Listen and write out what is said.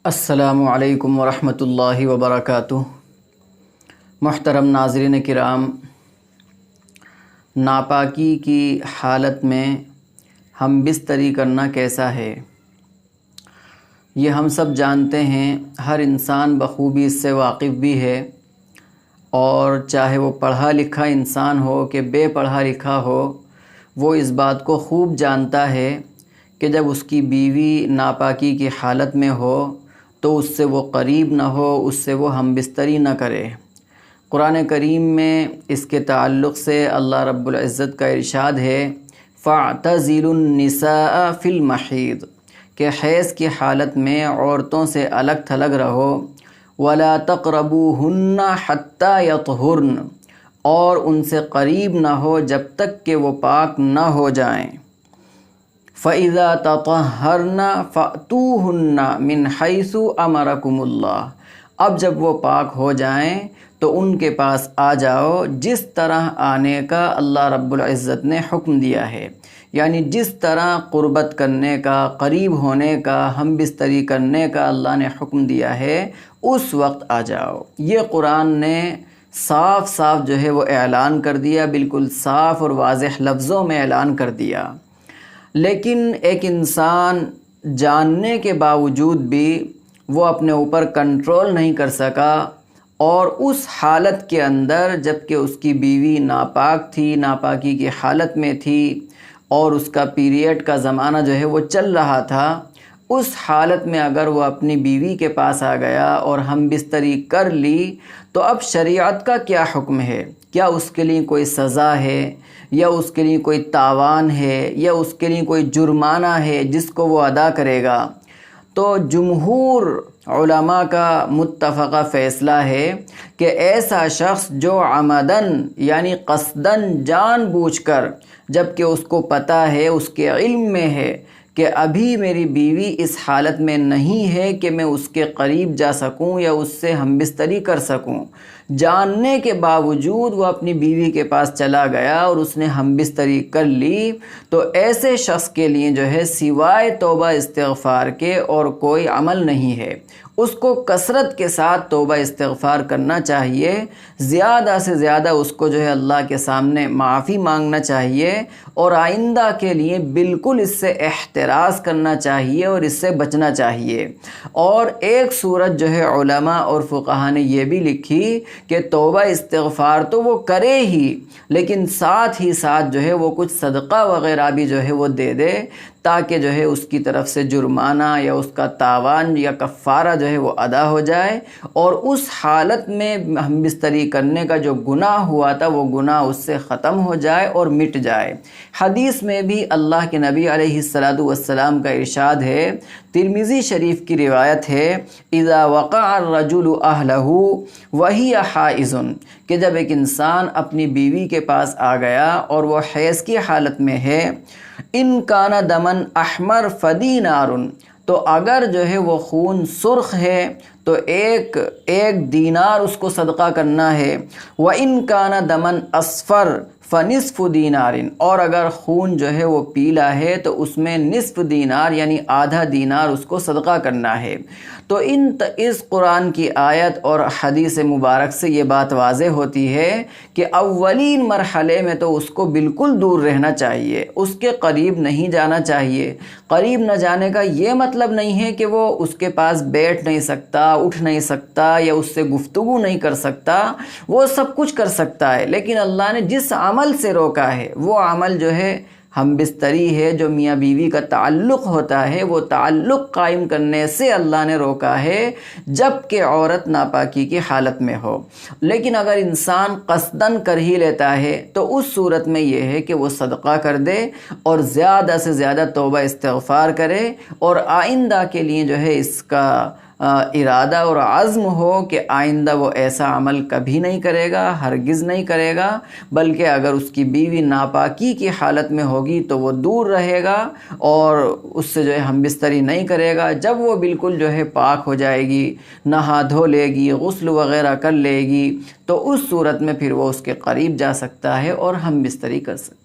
السلام علیکم ورحمۃ اللہ وبرکاتہ۔ محترم ناظرین کرام، ناپاکی کی حالت میں ہم بستری کرنا کیسا ہے، یہ ہم سب جانتے ہیں۔ ہر انسان بخوبی اس سے واقف بھی ہے، اور چاہے وہ پڑھا لکھا انسان ہو کہ بے پڑھا لکھا ہو، وہ اس بات کو خوب جانتا ہے کہ جب اس کی بیوی ناپاکی کی حالت میں ہو تو اس سے وہ قریب نہ ہو، اس سے وہ ہم بستری نہ کرے۔ قرآن کریم میں اس کے تعلق سے اللہ رب العزت کا ارشاد ہے، فَاعْتَزِلُوا النِّسَاءَ فِي الْمَحِيضِ، کہ حیض کی حالت میں عورتوں سے الگ تھلگ رہو، وَلَا تَقْرَبُوهُنَّ حَتَّى يَطْهُرْنَ، اور ان سے قریب نہ ہو جب تک کہ وہ پاک نہ ہو جائیں۔ فَإِذَا تَطَهَّرْنَ فَأْتُوهُنَّ مِنْ حَيْثُ أَمَرَكُمُ اللَّهُ، اب جب وہ پاک ہو جائیں تو ان کے پاس آ جاؤ جس طرح آنے کا اللہ رب العزت نے حکم دیا ہے، یعنی جس طرح قربت کرنے کا، قریب ہونے کا، ہم بستری کرنے کا اللہ نے حکم دیا ہے، اس وقت آ جاؤ۔ یہ قرآن نے صاف صاف جو ہے وہ اعلان کر دیا، بالکل صاف اور واضح لفظوں میں اعلان کر دیا۔ لیکن ایک انسان جاننے کے باوجود بھی وہ اپنے اوپر کنٹرول نہیں کر سکا، اور اس حالت کے اندر جب کہ اس کی بیوی ناپاک تھی، ناپاکی کی حالت میں تھی، اور اس کا پیریڈ کا زمانہ جو ہے وہ چل رہا تھا، اس حالت میں اگر وہ اپنی بیوی کے پاس آ گیا اور ہم بستری کر لی تو اب شریعت کا کیا حکم ہے؟ کیا اس کے لیے کوئی سزا ہے، یا اس کے لیے کوئی تاوان ہے، یا اس کے لیے کوئی جرمانہ ہے جس کو وہ ادا کرے گا؟ تو جمہور علماء کا متفقہ فیصلہ ہے کہ ایسا شخص جو عمدن یعنی قصدن جان بوجھ کر، جب کہ اس کو پتہ ہے، اس کے علم میں ہے کہ ابھی میری بیوی اس حالت میں نہیں ہے کہ میں اس کے قریب جا سکوں یا اس سے ہم بستری کر سکوں، جاننے کے باوجود وہ اپنی بیوی کے پاس چلا گیا اور اس نے ہم بستری کر لی، تو ایسے شخص کے لیے جو ہے سوائے توبہ استغفار کے اور کوئی عمل نہیں ہے۔ اس کو کثرت کے ساتھ توبہ استغفار کرنا چاہیے، زیادہ سے زیادہ اس کو جو ہے اللہ کے سامنے معافی مانگنا چاہیے، اور آئندہ کے لیے بالکل اس سے احتراز کرنا چاہیے اور اس سے بچنا چاہیے۔ اور ایک صورت جو ہے علماء اور فقہا نے یہ بھی لکھی کہ توبہ استغفار تو وہ کرے ہی، لیکن ساتھ ہی ساتھ جو ہے وہ کچھ صدقہ وغیرہ بھی جو ہے وہ دے دے، تاکہ جو ہے اس کی طرف سے جرمانہ یا اس کا تاوان یا کفارہ جو ہے وہ ادا ہو جائے، اور اس حالت میں ہم بستری کرنے کا جو گناہ ہوا تھا وہ گناہ اس سے ختم ہو جائے اور مٹ جائے۔ حدیث میں بھی اللہ کے نبی علیہ السلام کا ارشاد ہے، ترمذی شریف کی روایت ہے، اذا وقع الرجل اہلہ وہی حائض، کہ جب ایک انسان اپنی بیوی کے پاس آ گیا اور وہ حیض کی حالت میں ہے، ان کان دمن احمر فدینار، تو اگر جو ہے وہ خون سرخ ہے تو ایک دینار اس کو صدقہ کرنا ہے، وَإِن كَانَ دَمًا أَصْفَرَ فَنِصْفُ دِينَارٍ، اور اگر خون جو ہے وہ پیلا ہے تو اس میں نصف دینار یعنی آدھا دینار اس کو صدقہ کرنا ہے۔ تو اس قرآن کی آیت اور حدیث مبارک سے یہ بات واضح ہوتی ہے کہ اولین مرحلے میں تو اس کو بالکل دور رہنا چاہیے، اس کے قریب نہیں جانا چاہیے۔ قریب نہ جانے کا یہ مطلب نہیں ہے کہ وہ اس کے پاس بیٹھ نہیں سکتا، اٹھ نہیں سکتا، یا اس سے گفتگو نہیں کر سکتا، وہ سب کچھ کر سکتا ہے، لیکن اللہ نے جس عمل سے روکا ہے وہ عمل جو ہے ہم بستری ہے، جو میاں بیوی کا تعلق ہوتا ہے، وہ تعلق قائم کرنے سے اللہ نے روکا ہے جب کہ عورت ناپاکی کی حالت میں ہو۔ لیکن اگر انسان قصدن کر ہی لیتا ہے تو اس صورت میں یہ ہے کہ وہ صدقہ کر دے اور زیادہ سے زیادہ توبہ استغفار کرے، اور آئندہ کے لیے جو ہے اس کا ارادہ اور عزم ہو کہ آئندہ وہ ایسا عمل کبھی نہیں کرے گا، ہرگز نہیں کرے گا، بلکہ اگر اس کی بیوی ناپاکی کی حالت میں ہوگی تو وہ دور رہے گا اور اس سے جو ہے ہم بستری نہیں کرے گا۔ جب وہ بالکل جو ہے پاک ہو جائے گی، نہا دھو لے گی، غسل وغیرہ کر لے گی، تو اس صورت میں پھر وہ اس کے قریب جا سکتا ہے اور ہم بستری کر سکتا ہے۔